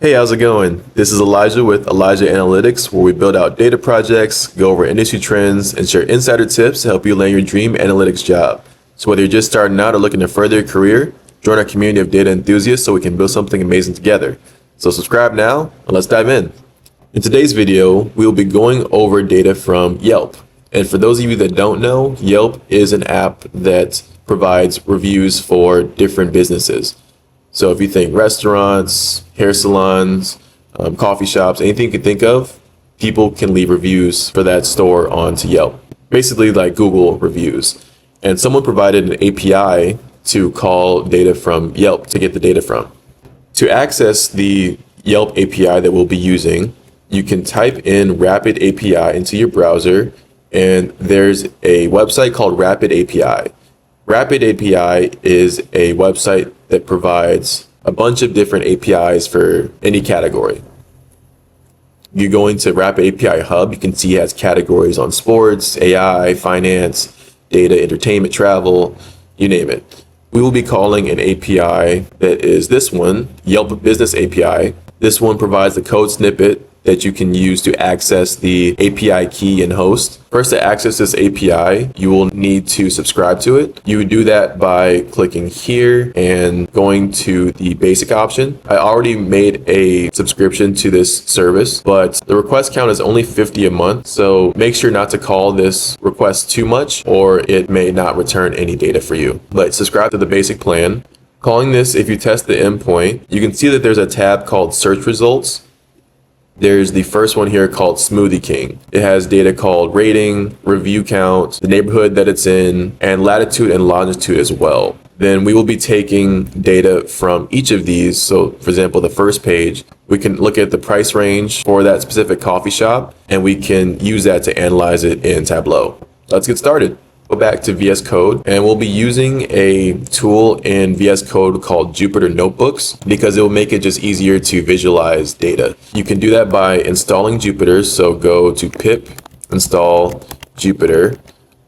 Hey, how's it going? This is Elijah with Elijah Analytics, where we build out data projects, go over industry trends, and share insider tips to help you land your dream analytics job. So whether you're just starting out or looking to further your career, join our community of data enthusiasts so we can build something amazing together. So subscribe now, and let's dive in. In today's video, we will be going over data from Yelp. And for those of you that don't know, Yelp is an app that provides reviews for different businesses. So if you think restaurants, hair salons, coffee shops, anything you can think of, people can leave reviews for that store onto Yelp. Basically like Google reviews. And someone provided an API to call data from Yelp to get the data from. To access the Yelp API that we'll be using, you can type in Rapid API into your browser, and there's a website called Rapid API. Rapid API is a website that provides a bunch of different APIs for any category. You go into Rapid API Hub, you can see it has categories on sports, AI, finance, data, entertainment, travel, you name it. We will be calling an API that is this one, Yelp Business API. This one provides the code snippet that you can use to access the API key and host. First, to access this API, you will need to subscribe to it. You would do that by clicking here and going to the basic option. I already made a subscription to this service, but the request count is only 50 a month. So make sure not to call this request too much, or it may not return any data for you. But subscribe to the basic plan. Calling this, if you test the endpoint, you can see that there's a tab called Search Results. There's the first one here called Smoothie King. It has data called rating, review count, the neighborhood that it's in, and latitude and longitude as well. Then we will be taking data from each of these. So for example, the first page, we can look at the price range for that specific coffee shop, and we can use that to analyze it in Tableau. Let's get started. Go back to VS Code, and we'll be using a tool in VS Code called Jupyter Notebooks because it will make it just easier to visualize data. You can do that by installing Jupyter, so go to pip install Jupyter.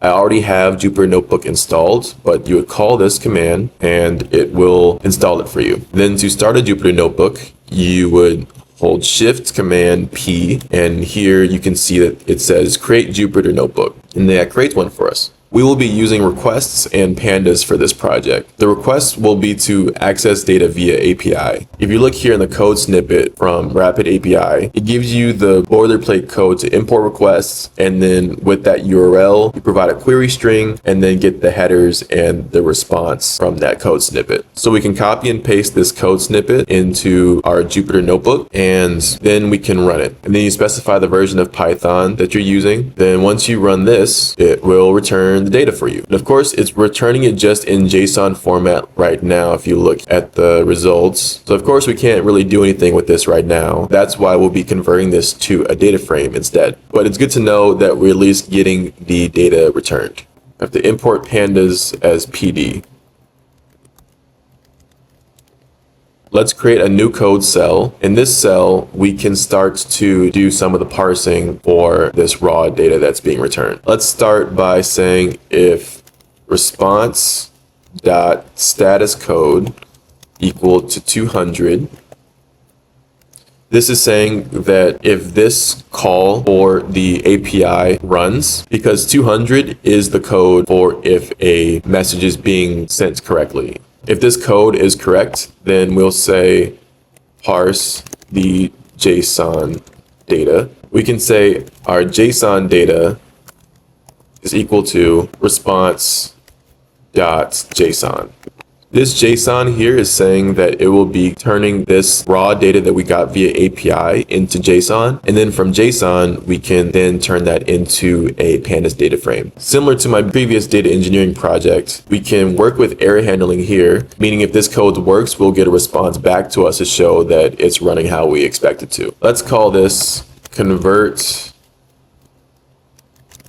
I already have Jupyter Notebook installed, but you would call this command and it will install it for you. Then to start a Jupyter Notebook, you would hold Shift Command P, and here you can see that it says create Jupyter Notebook, and that creates one for us. We will be using requests and pandas for this project. The request will be to access data via API. If you look here in the code snippet from Rapid API, it gives you the boilerplate code to import requests, and then with that URL, you provide a query string and then get the headers and the response from that code snippet. So we can copy and paste this code snippet into our Jupyter Notebook, and then we can run it. And then you specify the version of Python that you're using. Then once you run this, it will return the data for you. And of course, it's returning it just in JSON format right now if you look at the results. So of course, we can't really do anything with this right now. That's why we'll be converting this to a data frame instead. But it's good to know that we're at least getting the data returned. I have to import pandas as PD. Let's create a new code cell. In this cell, we can start to do some of the parsing for this raw data that's being returned. Let's start by saying if response.statuscode equal to 200. This is saying that if this call for the API runs, because 200 is the code for if a message is being sent correctly. If this code is correct, then we'll say parse the JSON data. We can say our JSON data is equal to response.json. This JSON here is saying that it will be turning this raw data that we got via API into JSON. And then from JSON, we can then turn that into a pandas data frame. Similar to my previous data engineering project, we can work with error handling here, meaning if this code works, we'll get a response back to us to show that it's running how we expect it to. Let's call this convert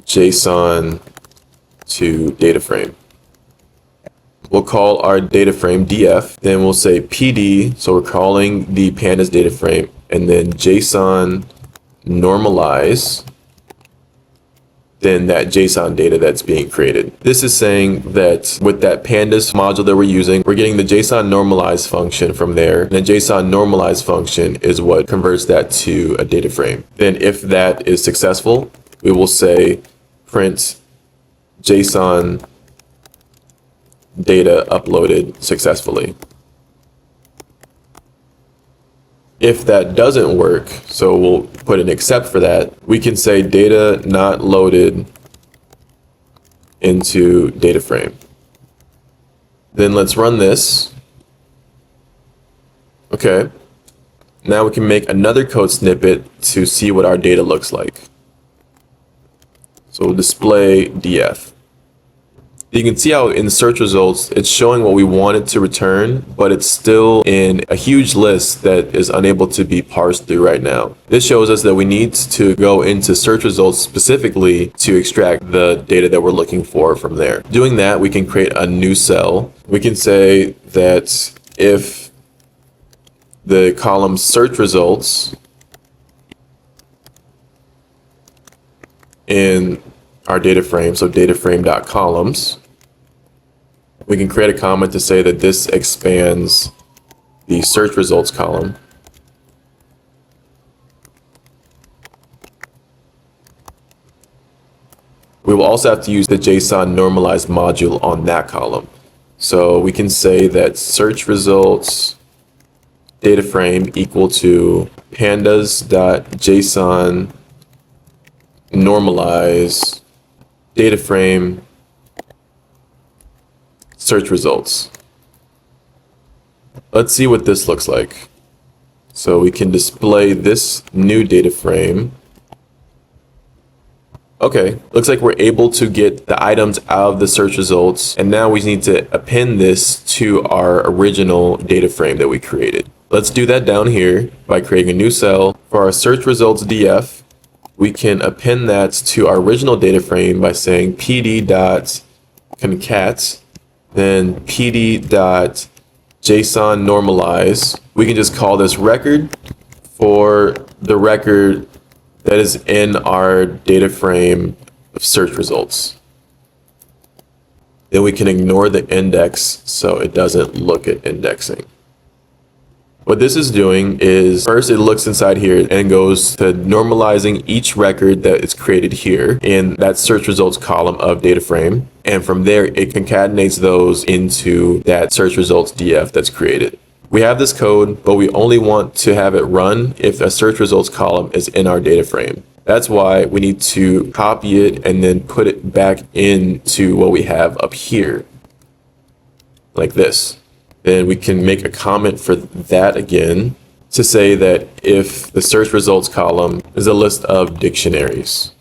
JSON to data frame. We'll call our data frame df, then we'll say PD, so we're calling the pandas data frame, and then JSON normalize than that JSON data that's being created. This is saying that with that pandas module that we're using, we're getting the JSON normalize function from there. And the JSON normalize function is what converts that to a data frame. Then if that is successful, we will say print JSON data uploaded successfully. If that doesn't work, so we'll put an except for that, we can say data not loaded into data frame. Then let's run this. Okay. Now we can make another code snippet to see what our data looks like. So we'll display df. You can see how in search results, it's showing what we wanted to return, but it's still in a huge list that is unable to be parsed through right now. This shows us that we need to go into search results specifically to extract the data that we're looking for from there. Doing that, we can create a new cell. We can say that if the column search results in our data frame, so data frame.columns, we can create a comment to say that this expands the search results column. We will also have to use the JSON normalized module on that column. So we can say that search results data frame equal to pandas.json normalize data frame search results. Let's see what this looks like. So we can display this new data frame. Okay, looks like we're able to get the items out of the search results, and now we need to append this to our original data frame that we created. Let's do that down here by creating a new cell. For our search results df, we can append that to our original data frame by saying pd.concat, then pd.json normalize. We can just call this record for the record that is in our data frame of search results. Then we can ignore the index so it doesn't look at indexing. What this is doing is first it looks inside here and goes to normalizing each record that is created here in that search results column of data frame. And from there, it concatenates those into that search results df that's created. We have this code, but we only want to have it run if a search results column is in our data frame. That's why we need to copy it and then put it back into what we have up here, like this. Then we can make a comment for that again to say that if the search results column is a list of dictionaries.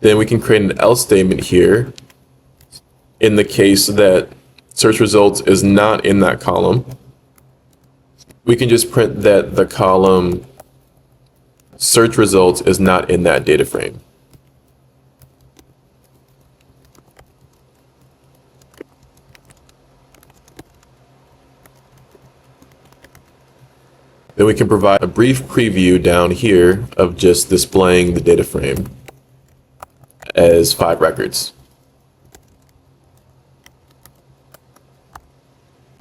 Then we can create an else statement here in the case that search results is not in that column. We can just print that the column search results is not in that data frame. Then we can provide a brief preview down here of just displaying the data frame as 5 records.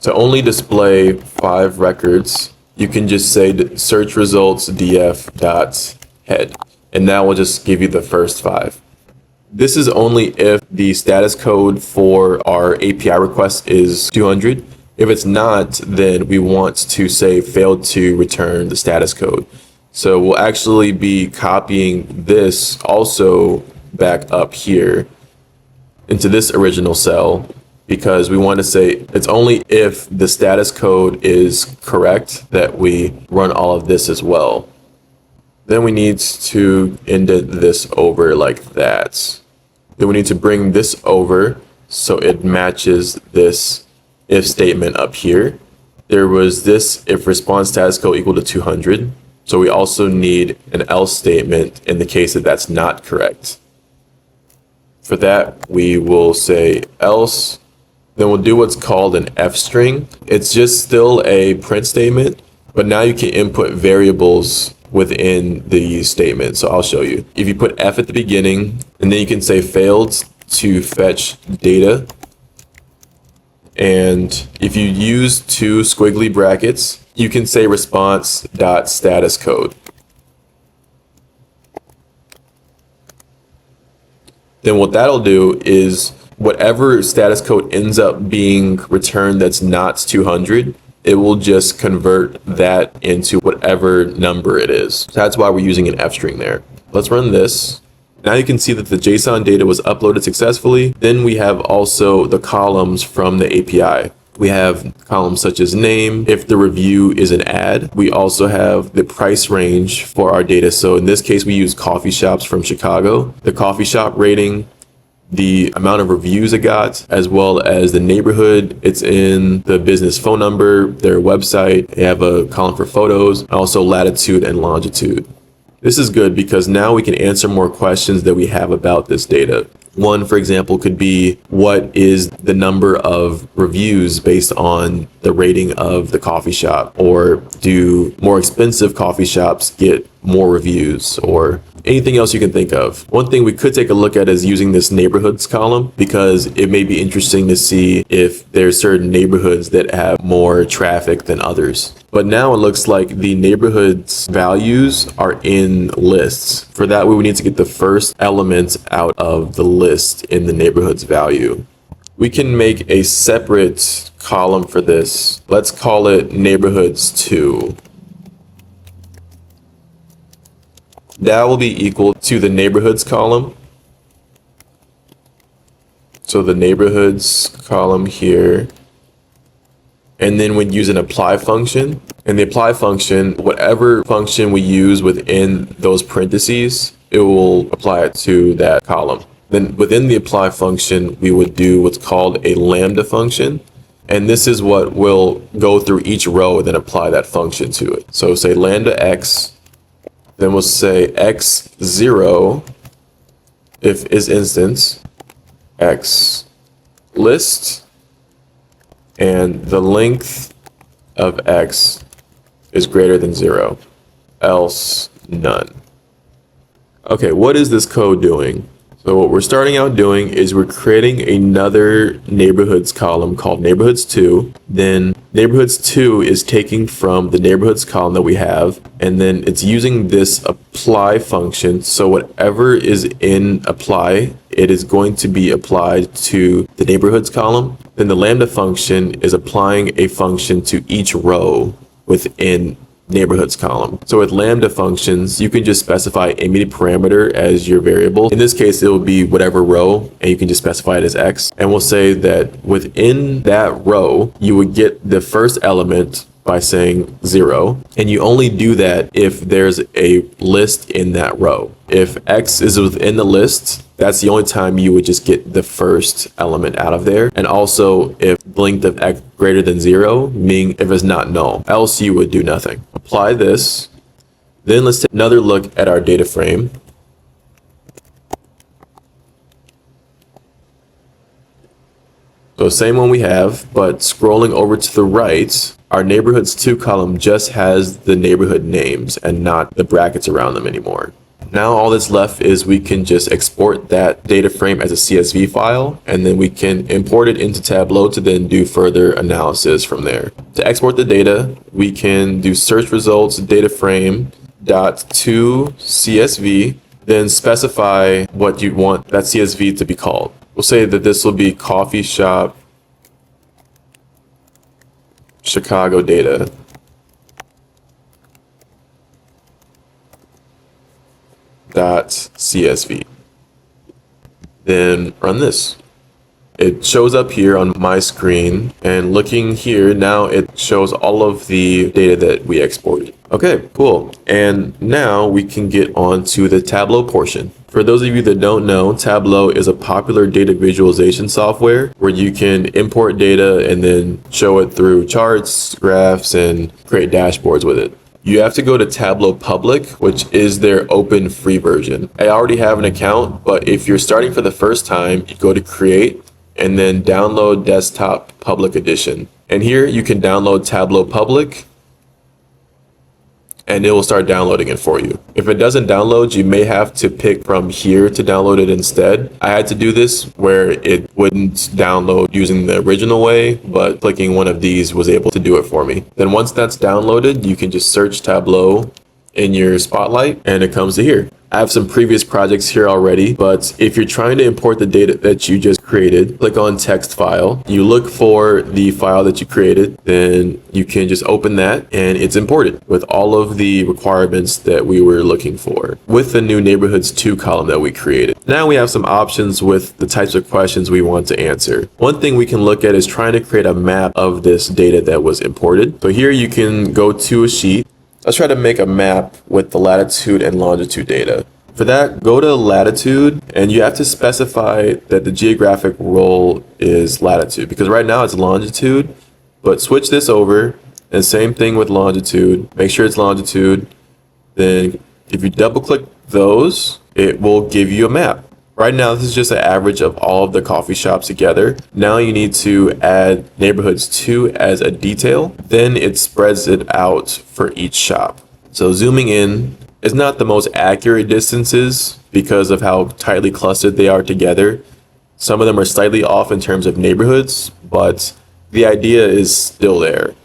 To only display 5 records, you can just say search results df.head, and that will just give you the first 5. This is only if the status code for our API request is 200. If it's not, then we want to say failed to return the status code. So we'll actually be copying this also back up here into this original cell, because we want to say it's only if the status code is correct that we run all of this as well. Then we need to indent this over like that. Then we need to bring this over so it matches this if statement up here. There was this if response status code equal to 200. So we also need an else statement in the case that that's not correct. For that, we will say else. Then we'll do what's called an f string. It's just still a print statement, but now you can input variables within the statement. So I'll show you. If you put F at the beginning, and then you can say failed to fetch data. And if you use two squiggly brackets, you can say response.status code. Then what that'll do is whatever status code ends up being returned that's not 200, it will just convert that into whatever number it is. So that's why we're using an F string there. Let's run this. Now you can see that the JSON data was uploaded successfully. Then we have also the columns from the API. We have columns such as name, if the review is an ad. We also have the price range for our data. So in this case, we use coffee shops from Chicago, the coffee shop rating, the amount of reviews it got, as well as the neighborhood it's in, the business phone number, their website. They have a column for photos, also latitude and longitude. This is good because now we can answer more questions that we have about this data. One, for example, could be what is the number of reviews based on the rating of the coffee shop? Or do more expensive coffee shops get more reviews? Or anything else you can think of. One thing we could take a look at is using this neighborhoods column, because it may be interesting to see if there's certain neighborhoods that have more traffic than others. But now it looks like the neighborhoods values are in lists. For that, we would need to get the first element out of the list in the neighborhoods value. We can make a separate column for this. Let's call it neighborhoods 2. That will be equal to the neighborhoods column. So the neighborhoods column here. And then we'd use an apply function. And the apply function, whatever function we use within those parentheses, it will apply it to that column. Then within the apply function, we would do what's called a lambda function. And this is what will go through each row and then apply that function to it. So say lambda x, then we'll say x0 if is instance, x list, and the length of x is greater than 0, else none. Okay, what is this code doing? So what we're starting out doing is we're creating another neighborhoods column called neighborhoods 2. Then neighborhoods 2 is taking from the neighborhoods column that we have, and then it's using this apply function. So whatever is in apply, it is going to be applied to the neighborhoods column. Then the lambda function is applying a function to each row within neighborhoods column. So with lambda functions, you can just specify any parameter as your variable. In this case, it will be whatever row, and you can just specify it as x. And we'll say that within that row, you would get the first element by saying 0. And you only do that if there's a list in that row. If x is within the list, that's the only time you would just get the first element out of there. And also if length of x greater than 0, meaning if it's not null, else you would do nothing. Apply this. Then let's take another look at our data frame. So same one we have, but scrolling over to the right, our neighborhoods 2 column just has the neighborhood names and not the brackets around them anymore. Now all that's left is we can just export that data frame as a CSV file, and then we can import it into Tableau to then do further analysis from there. To export the data, we can do search results data frame .to CSV, then specify what you want that CSV to be called. We'll say that this will be coffee shop Chicago data. .csv. Then run this. It shows up here on my screen, and looking here now it shows all of the data that we exported. Okay, cool. And now we can get on to the Tableau portion. For those of you that don't know, Tableau is a popular data visualization software where you can import data and then show it through charts, graphs, and create dashboards with it. You have to go to Tableau Public, which is their open free version. I already have an account, but if you're starting for the first time, you go to Create and then download Desktop Public Edition. And here you can download Tableau Public, and it will start downloading it for you. If it doesn't download, you may have to pick from here to download it instead. I had to do this where it wouldn't download using the original way, but clicking one of these was able to do it for me. Then once that's downloaded, you can just search Tableau in your Spotlight and it comes to here. I have some previous projects here already, but if you're trying to import the data that you just created, click on text file. You look for the file that you created, then you can just open that and it's imported with all of the requirements that we were looking for with the new neighborhoods 2 column that we created. Now we have some options with the types of questions we want to answer. One thing we can look at is trying to create a map of this data that was imported. So here you can go to a sheet. Let's try to make a map with the latitude and longitude data. For that, go to latitude and you have to specify that the geographic role is latitude because right now it's longitude, but switch this over and same thing with longitude. Make sure it's longitude. Then if you double click those, it will give you a map. Right now, this is just an average of all of the coffee shops together. Now you need to add neighborhoods 2 as a detail. Then it spreads it out for each shop. So zooming in is not the most accurate distances because of how tightly clustered they are together. Some of them are slightly off in terms of neighborhoods, but the idea is still there.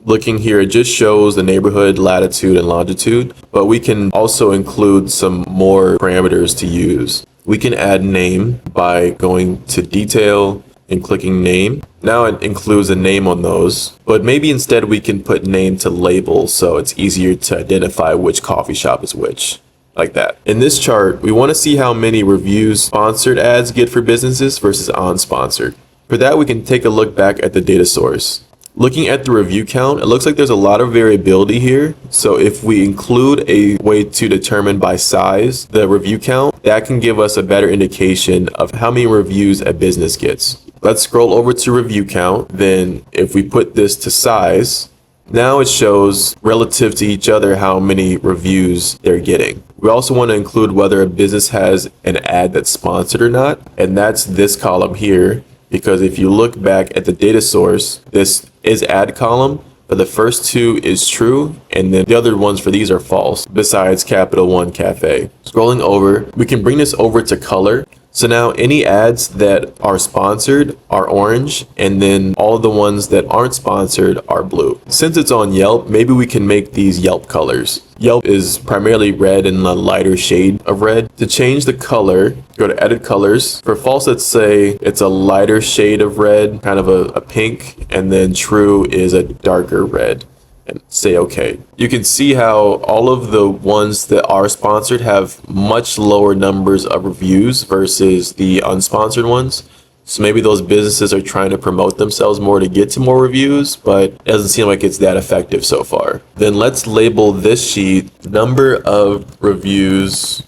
Looking here, it just shows the neighborhood, latitude, and longitude, but we can also include some more parameters to use. We can add name by going to detail and clicking name. Now it includes a name on those, but maybe instead we can put name to label so it's easier to identify which coffee shop is which, like that. In this chart, we want to see how many reviews sponsored ads get for businesses versus unsponsored. For that, we can take a look back at the data source. Looking at the review count, it looks like there's a lot of variability here. So if we include a way to determine by size the review count, that can give us a better indication of how many reviews a business gets. Let's scroll over to review count. Then if we put this to size, now it shows relative to each other how many reviews they're getting. We also want to include whether a business has an ad that's sponsored or not. And that's this column here. Because if you look back at the data source, this is ad column, but the first 2 is true, and then the other ones for these are false, besides Capital One Cafe. Scrolling over, we can bring this over to color. So now any ads that are sponsored are orange, and then all of the ones that aren't sponsored are blue. Since it's on Yelp, maybe we can make these Yelp colors. Yelp is primarily red and a lighter shade of red. To change the color, go to edit colors. For false, let's say it's a lighter shade of red, kind of a pink, and then true is a darker red. And say okay. You can see how all of the ones that are sponsored have much lower numbers of reviews versus the unsponsored ones. So maybe those businesses are trying to promote themselves more to get to more reviews, but it doesn't seem like it's that effective so far. Then let's label this sheet number of reviews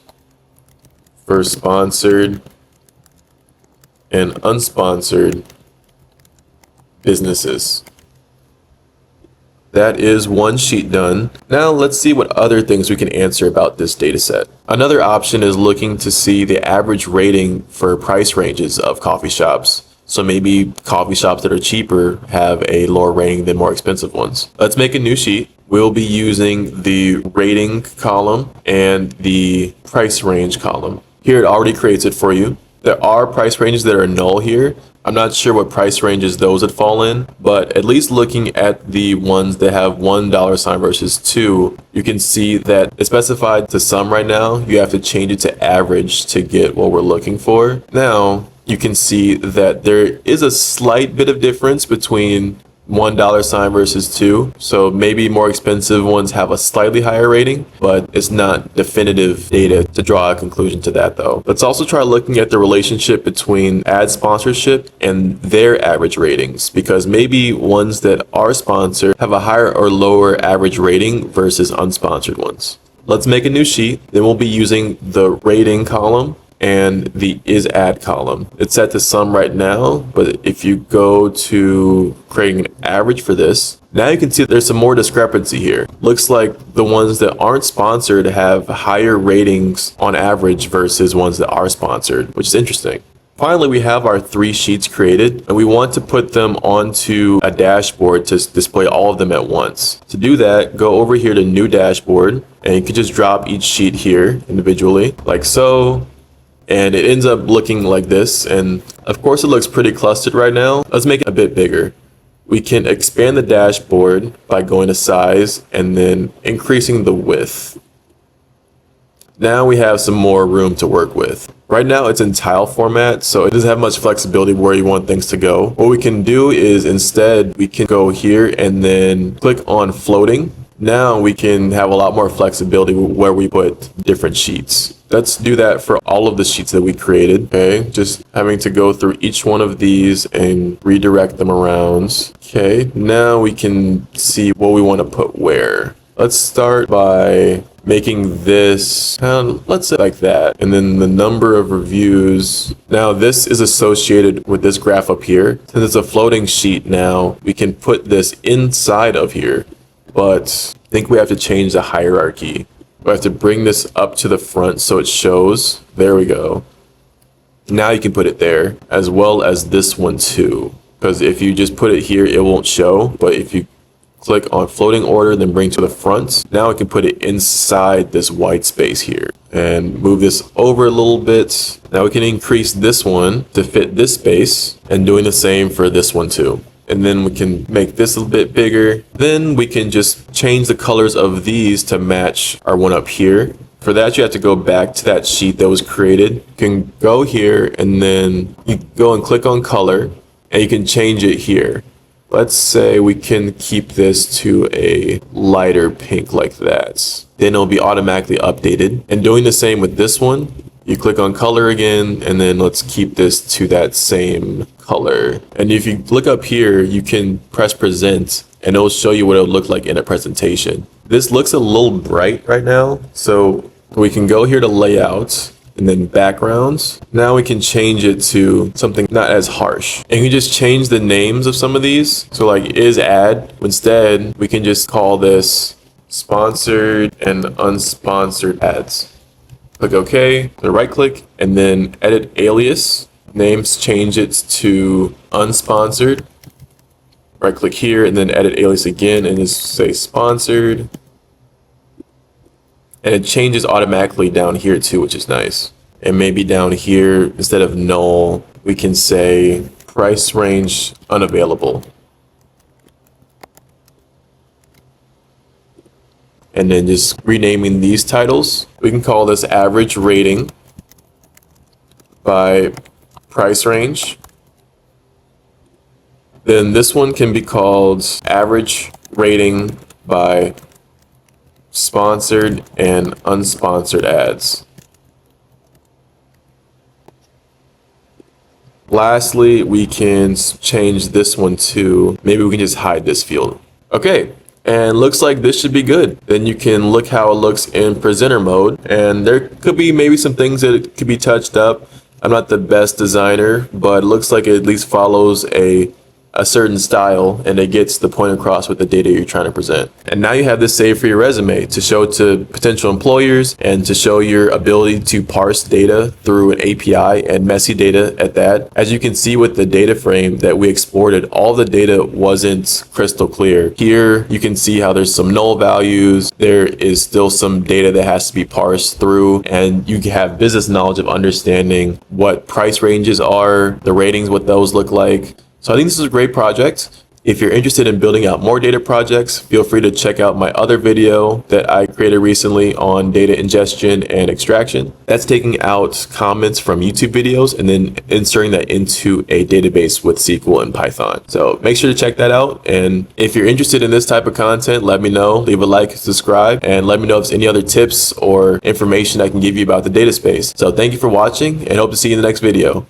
for sponsored and unsponsored businesses. That is one sheet done. Now let's see what other things we can answer about this data set. Another option is looking to see the average rating for price ranges of coffee shops. So maybe coffee shops that are cheaper have a lower rating than more expensive ones. Let's make a new sheet. We'll be using the rating column and the price range column. Here it already creates it for you. There are price ranges that are null here. I'm not sure what price ranges those would fall in, but at least looking at the ones that have $1 versus 2, you can see that it's specified to sum right now. You have to change it to average to get what we're looking for. Now you can see that there is a slight bit of difference between $1 versus 2. So maybe more expensive ones have a slightly higher rating, but it's not definitive data to draw a conclusion to that though. Let's also try looking at the relationship between ad sponsorship and their average ratings, because maybe ones that are sponsored have a higher or lower average rating versus unsponsored ones. Let's make a new sheet. Then we'll be using the rating column and the is ad column. It's set to sum right now, but if you go to creating an average for this, now you can see there's some more discrepancy here. Looks like the ones that aren't sponsored have higher ratings on average versus ones that are sponsored, which is interesting. Finally, we have our 3 sheets created, and we want to put them onto a dashboard to display all of them at once. To do that, go over here to New Dashboard, and you can just drop each sheet here individually, like so. And it ends up looking like this, and of course it looks pretty clustered right now. Let's make it a bit bigger. We can expand the dashboard by going to size and then increasing the width. Now we have some more room to work with. Right now it's in tile format, so it doesn't have much flexibility where you want things to go. What we can do is instead we can go here and then click on floating. Now we can have a lot more flexibility where we put different sheets. Let's do that for all of the sheets that we created. Okay, just having to go through each one of these and redirect them around. Okay, now we can see what we want to put where. Let's start by making this let's say like that, and then the number of reviews. Now this is associated with this graph up here. Since it's a floating sheet, now we can put this inside of here, but I think we have to change the hierarchy. We have to bring this up to the front so it shows. There we go. Now you can put it there, as well as this one too, because if you just put it here it won't show, but if you click on floating order, then bring to the front. Now I can put it inside this white space here and move this over a little bit. Now we can increase this one to fit this space, and doing the same for this one too. And then we can make this a little bit bigger. Then we can just change the colors of these to match our one up here. For that, you have to go back to that sheet that was created. You can go here and then you go and click on color, and you can change it here. Let's say we can keep this to a lighter pink like that. Then it'll be automatically updated. And doing the same with this one, you click on color again, and then let's keep this to that same color. And if you look up here, you can press present, and it'll show you what it'll look like in a presentation. This looks a little bright right now, so we can go here to layout, and then backgrounds. Now we can change it to something not as harsh. And you can just change the names of some of these. So like is ad, instead we can just call this sponsored and unsponsored ads. Click OK, then right click, and then edit alias. Names, change it to unsponsored. Right click here and then edit alias again and just say sponsored. And it changes automatically down here too, which is nice. And maybe down here, instead of null, we can say price range unavailable. And then just renaming these titles. We can call this average rating by price range. Then this one can be called average rating by sponsored and unsponsored ads. Lastly, we can change this one too. Maybe we can just hide this field. Okay, and looks like this should be good. Then you can look how it looks in presenter mode, and there could be maybe some things that could be touched up. I'm not the best designer, but it looks like it at least follows a certain style, and it gets the point across with the data you're trying to present. And now you have this saved for your resume to show to potential employers and to show your ability to parse data through an API, and messy data at that. As you can see with the data frame that we exported, all the data wasn't crystal clear. Here you can see how there's some null values. There is still some data that has to be parsed through, and you have business knowledge of understanding what price ranges are, the ratings, what those look like. So I think this is a great project. If you're interested in building out more data projects, feel free to check out my other video that I created recently on data ingestion and extraction. That's taking out comments from YouTube videos and then inserting that into a database with SQL and Python. So make sure to check that out. And if you're interested in this type of content, let me know. Leave a like, subscribe, and let me know if there's any other tips or information I can give you about the data space. So thank you for watching, and hope to see you in the next video.